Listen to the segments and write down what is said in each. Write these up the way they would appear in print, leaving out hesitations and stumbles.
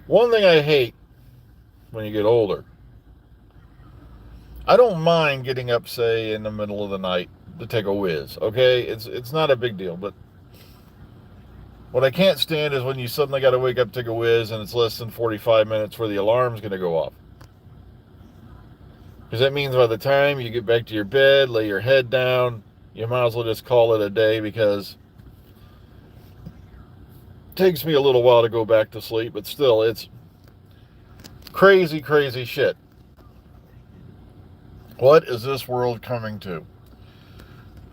One thing I hate when you get older, I don't mind getting up, say, in the middle of the night to take a whiz. Okay, it's not a big deal. But what I can't stand is when you suddenly got to wake up, take a whiz, and it's less than 45 minutes where the alarm's going to go off. Because that means by the time you get back to your bed, lay your head down, you might as well just call it a day because it takes me a little while to go back to sleep. But still, it's crazy, crazy shit. What is this world coming to?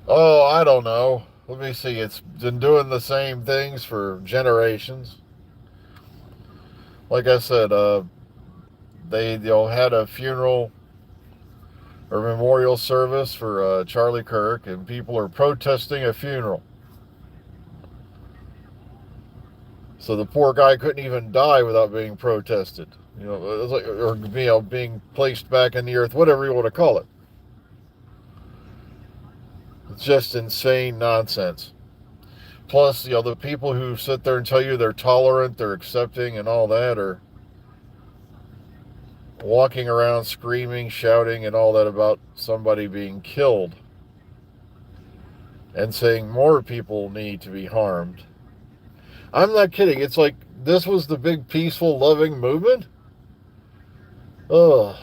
Oh, I don't know. Let me see. It's been doing the same things for generations. Like I said, they had a funeral or memorial service for Charlie Kirk, and people are protesting a funeral. So the poor guy couldn't even die without being protested. It's like, or being placed back in the earth, whatever you want to call it. It's just insane nonsense. Plus, the people who sit there and tell you they're tolerant, they're accepting, and all that are walking around screaming, shouting, and all that about somebody being killed and saying more people need to be harmed. I'm not kidding. It's like this was the big peaceful, loving movement. Ugh.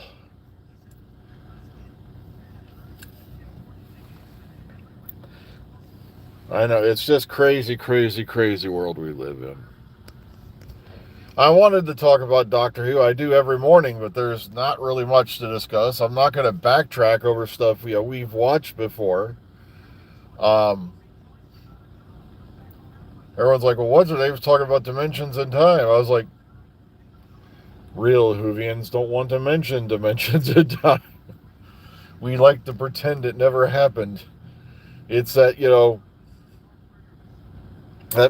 I know. It's just crazy, crazy, crazy world we live in. I wanted to talk about Doctor Who. I do every morning, but there's not really much to discuss. I'm not going to backtrack over stuff we've watched before. Um, Everyone's like, well, what's it? They was talking about dimensions in time. I was like, real Whovians don't want to mention dimensions in time. We like to pretend it never happened. It's that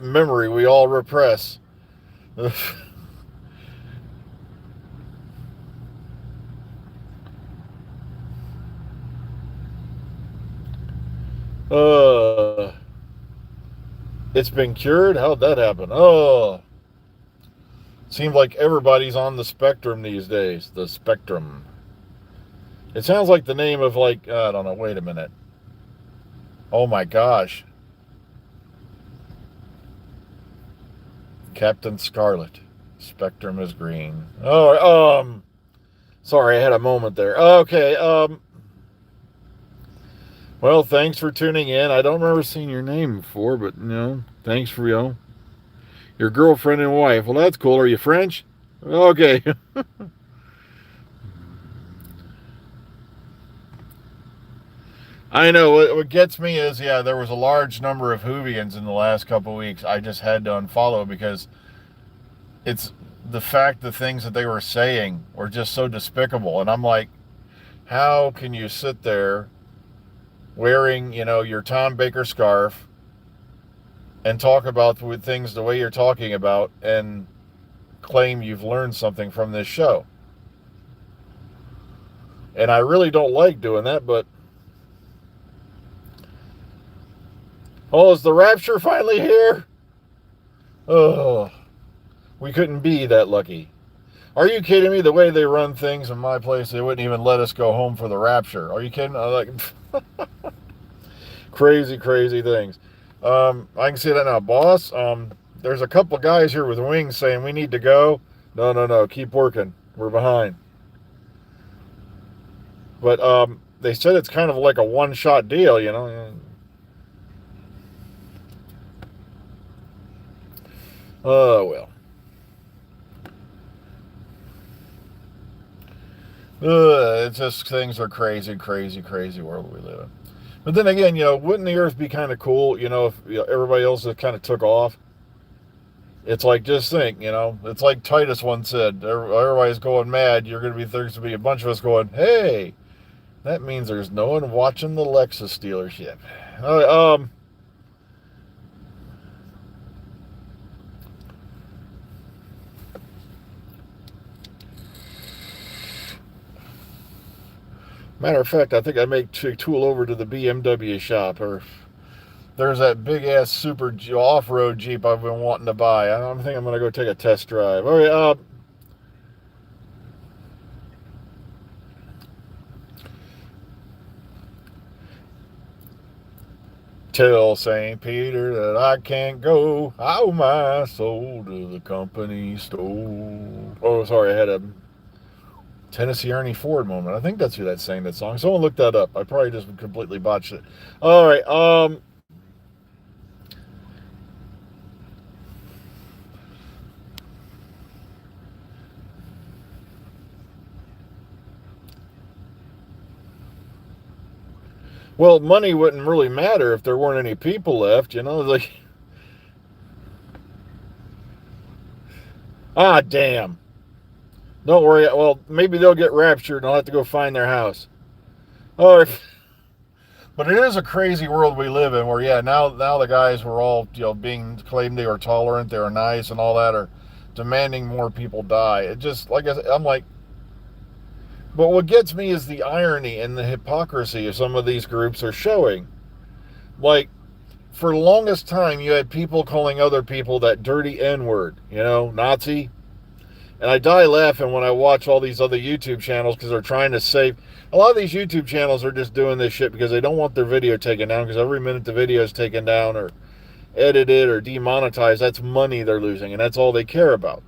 memory we all repress. uh, it's been cured? How'd that happen? Oh, seems like everybody's on the spectrum these days. The spectrum. It sounds like the name of, like, I don't know, wait a minute. Oh my gosh. Captain Scarlet. Spectrum is green. Oh, sorry, I had a moment there. Okay, well, thanks for tuning in. I don't remember seeing your name before, but, thanks for, your girlfriend and wife. Well, that's cool. Are you French? Okay. I know. What gets me is, yeah, there was a large number of Whovians in the last couple of weeks. I just had to unfollow because it's the fact the things that they were saying were just so despicable. And I'm like, how can you sit there wearing, your Tom Baker scarf and talk about things the way you're talking about and claim you've learned something from this show? And I really don't like doing that, but oh, is the rapture finally here? Oh, we couldn't be that lucky. Are you kidding me? The way they run things in my place, they wouldn't even let us go home for the rapture. Are you kidding? Like, crazy, crazy things. I can see that now, boss. There's a couple guys here with wings saying we need to go. No, no, no. Keep working. We're behind. But they said it's kind of like a one-shot deal. Oh, well. It's just things are crazy, crazy, crazy world we live in. But then again, wouldn't the Earth be kind of cool, if everybody else just kind of took off? It's like, just think, it's like Titus once said, everybody's going mad. There's going to be a bunch of us going, hey, that means there's no one watching the Lexus dealership. Uh, um, Matter of fact, I think I may tool over to the BMW shop, or there's that big ass super off road Jeep I've been wanting to buy. I don't think I'm going to go take a test drive. Okay, Tell St. Peter that I can't go. I owe my soul to the company store. Oh, sorry, I had a Tennessee Ernie Ford moment. I think that's who that sang that song. Someone look that up. I probably just completely botched it. All right. Well, money wouldn't really matter if there weren't any people left, you know? Like, ah, damn. Don't worry. Well, maybe they'll get raptured and I'll have to go find their house. All right. But it is a crazy world we live in where, yeah, now the guys were all, being claimed they were tolerant, they were nice and all that are demanding more people die. It just, like I said, I'm like, but what gets me is the irony and the hypocrisy of some of these groups are showing. Like, for the longest time, you had people calling other people that dirty N-word, Nazi. And I die laughing when I watch all these other YouTube channels because they're trying to save. A lot of these YouTube channels are just doing this shit because they don't want their video taken down, because every minute the video is taken down or edited or demonetized, that's money they're losing, and that's all they care about.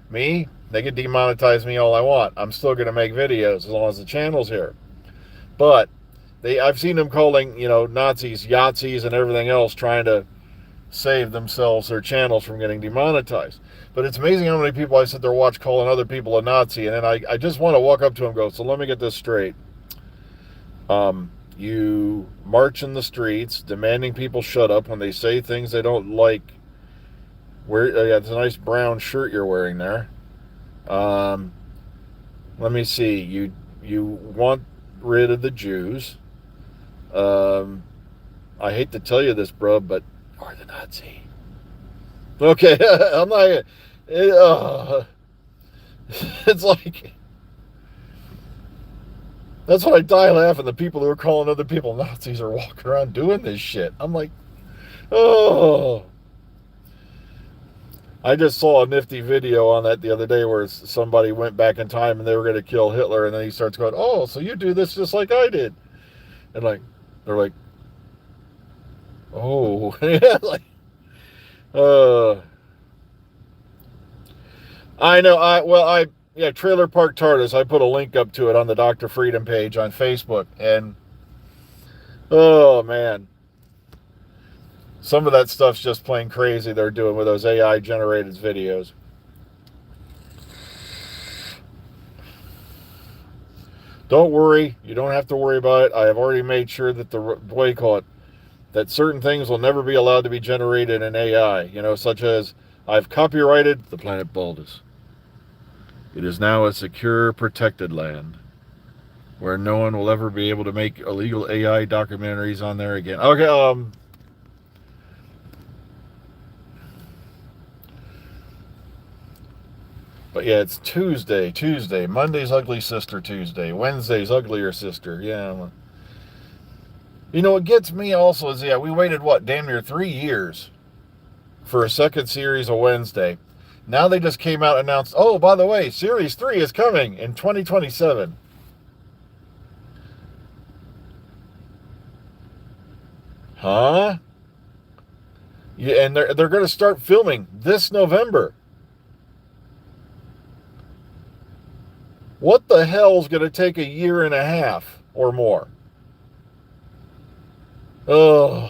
Me, they can demonetize me all I want. I'm still going to make videos as long as the channel's here. But I've seen them calling, Nazis Yahtzees and everything else, trying to save themselves, their channels, from getting demonetized. But it's amazing how many people I sit there watch calling other people a Nazi, and then I just want to walk up to them and go, so let me get this straight. You march in the streets demanding people shut up when they say things they don't like. Yeah, it's a nice brown shirt you're wearing there. Let me see. You want rid of the Jews. I hate to tell you this, bro, but you're the Nazi. Okay, I'm not. It's like, that's why I die laughing. The people who are calling other people Nazis are walking around doing this shit. I'm like, oh. I just saw a nifty video on that the other day where somebody went back in time and they were going to kill Hitler, and then he starts going, oh, so you do this just like I did. And they're like, oh, yeah, I know. Yeah, Trailer Park TARDIS. I put a link up to it on the Dr. Freedom page on Facebook, and oh man, some of that stuff's just plain crazy. They're doing with those AI generated videos. Don't worry, you don't have to worry about it. I have already made sure that that certain things will never be allowed to be generated in AI. Such as I've copyrighted the planet Baldus. It is now a secure, protected land where no one will ever be able to make illegal AI documentaries on there again. Okay, but yeah, it's Tuesday. Monday's Ugly Sister Tuesday. Wednesday's Uglier Sister. Yeah. What gets me also is, we waited, damn near 3 years for a second series of Wednesday. Now they just came out and announced, oh, by the way, Series 3 is coming in 2027. Huh? Yeah, and they're going to start filming this November. What the hell is going to take a year and a half or more? Oh.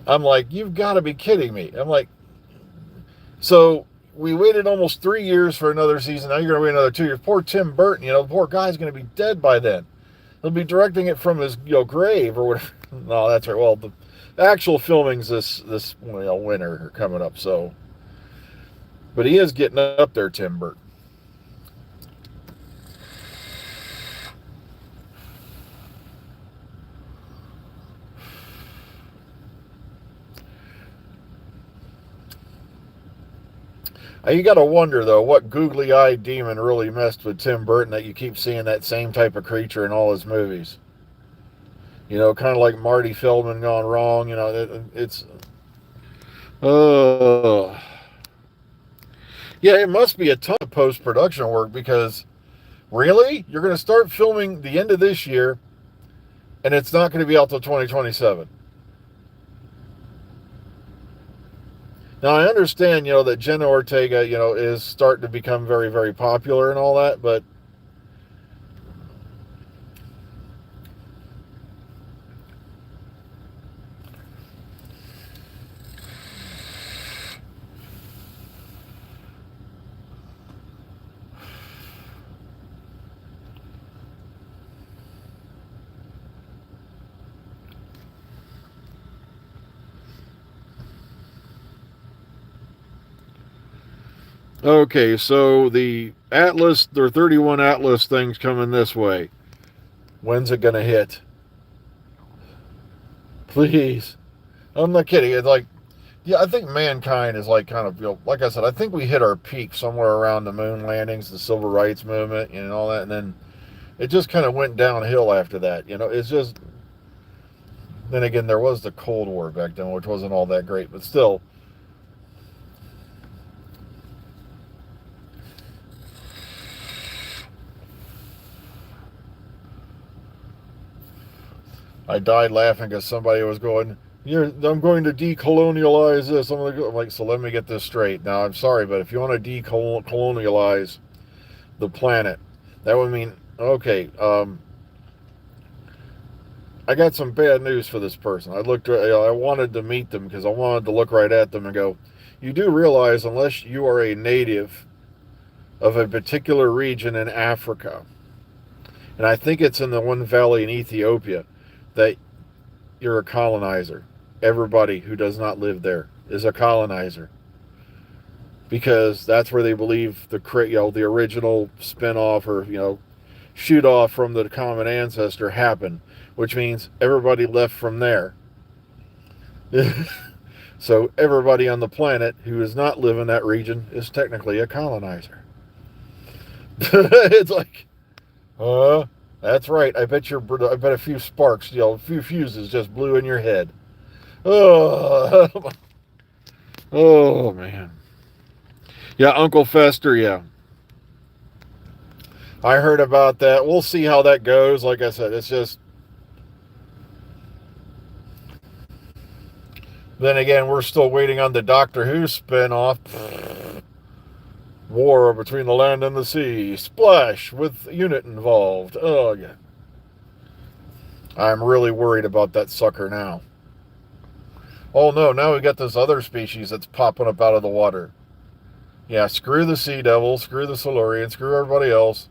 I'm like, you've got to be kidding me. I'm like, so we waited almost 3 years for another season. Now you're going to wait another 2 years. Poor Tim Burton, the poor guy's going to be dead by then. He'll be directing it from his grave or whatever. No, that's right. Well, the actual filming's this winter coming up. So, but he is getting up there, Tim Burton. You got to wonder, though, what googly-eyed demon really messed with Tim Burton that you keep seeing that same type of creature in all his movies. Kind of like Marty Feldman gone wrong. It's... Yeah, it must be a ton of post-production work because really? You're going to start filming the end of this year and it's not going to be out till 2027. Now, I understand, that Jenna Ortega, is starting to become very, very popular and all that, but okay, so the Atlas, there are 31 Atlas things coming this way. When's it going to hit? Please. I'm not kidding. It's like, yeah, I think mankind is like kind of, like I said, I think we hit our peak somewhere around the moon landings, the civil rights movement, and all that. And then it just kind of went downhill after that. It's just, then again, there was the Cold War back then, which wasn't all that great, but still. I died laughing because somebody was going, I'm going to decolonialize this. I'm like, so let me get this straight. Now, I'm sorry, but if you want to decolonialize the planet, that would mean, okay, I got some bad news for this person. I wanted to meet them because I wanted to look right at them and go, you do realize unless you are a native of a particular region in Africa, and I think it's in the one valley in Ethiopia, that you're a colonizer. Everybody who does not live there is a colonizer. Because that's where they believe the original spin-off or, shoot off from the common ancestor happened, which means everybody left from there. So everybody on the planet who does not live in that region is technically a colonizer. It's like, that's right. I bet a few sparks, a few fuses just blew in your head. Oh, oh man. Yeah, Uncle Fester, yeah. I heard about that. We'll see how that goes. Like I said, it's just. Then again, we're still waiting on the Doctor Who spin-off. War between the land and the sea. Splash with unit involved. Oh, yeah. I'm really worried about that sucker now. Oh, no. Now we got this other species that's popping up out of the water. Yeah, screw the Sea Devil. Screw the Silurian. Screw everybody else.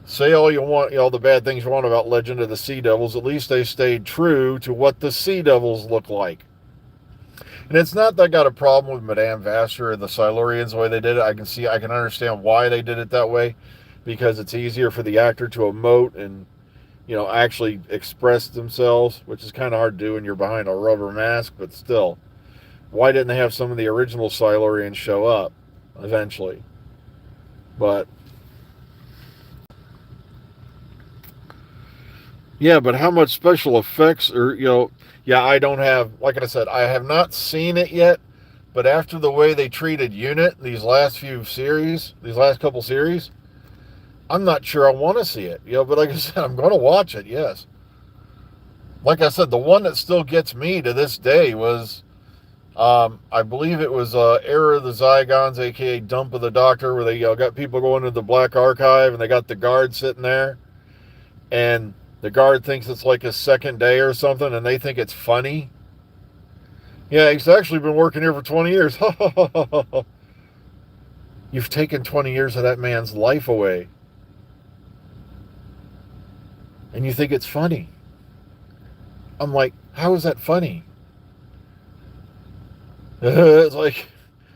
Say all you want, all the bad things you want about Legend of the Sea Devils. At least they stayed true to what the Sea Devils look like. And it's not that I got a problem with Madame Vasser or the Silurians the way they did it. I can understand why they did it that way, because it's easier for the actor to emote and, actually express themselves, which is kind of hard to do when you're behind a rubber mask, but still. Why didn't they have some of the original Silurians show up eventually? But yeah, but how much special effects yeah, I don't have, like I said, I have not seen it yet, but after the way they treated Unit these last couple series, I'm not sure I want to see it. But like I said, I'm going to watch it, yes. Like I said, the one that still gets me to this day was, I believe it was Era of the Zygons, aka Dump of the Doctor, where they got people going to the Black Archive and they got the guard sitting there, and the guard thinks it's like his second day or something, and they think it's funny. Yeah, he's actually been working here for 20 years. You've taken 20 years of that man's life away. And you think it's funny. I'm like, how is that funny? It's like,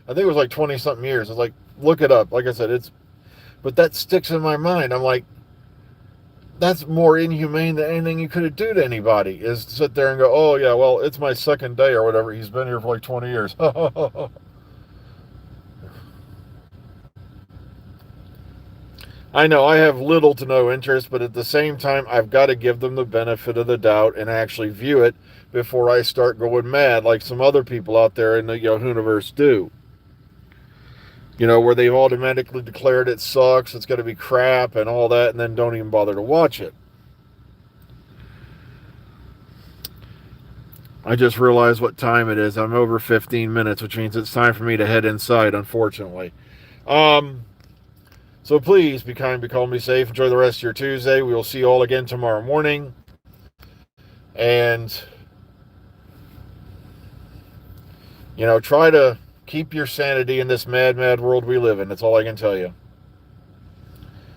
I think it was like 20-something years. It's like, look it up. Like I said, but that sticks in my mind. I'm like, that's more inhumane than anything you could do to anybody, is to sit there and go, oh, yeah, well, it's my second day or whatever. He's been here for like 20 years. I know I have little to no interest, but at the same time, I've got to give them the benefit of the doubt and actually view it before I start going mad like some other people out there in the universe do. Where they've automatically declared it sucks, it's going to be crap and all that, and then don't even bother to watch it. I just realized what time it is. I'm over 15 minutes, which means it's time for me to head inside, unfortunately. So please be kind, be calm, be safe. Enjoy the rest of your Tuesday. We will see you all again tomorrow morning. And, try to keep your sanity in this mad, mad world we live in. That's all I can tell you.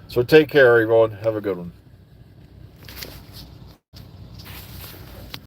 So take care, everyone. Have a good one.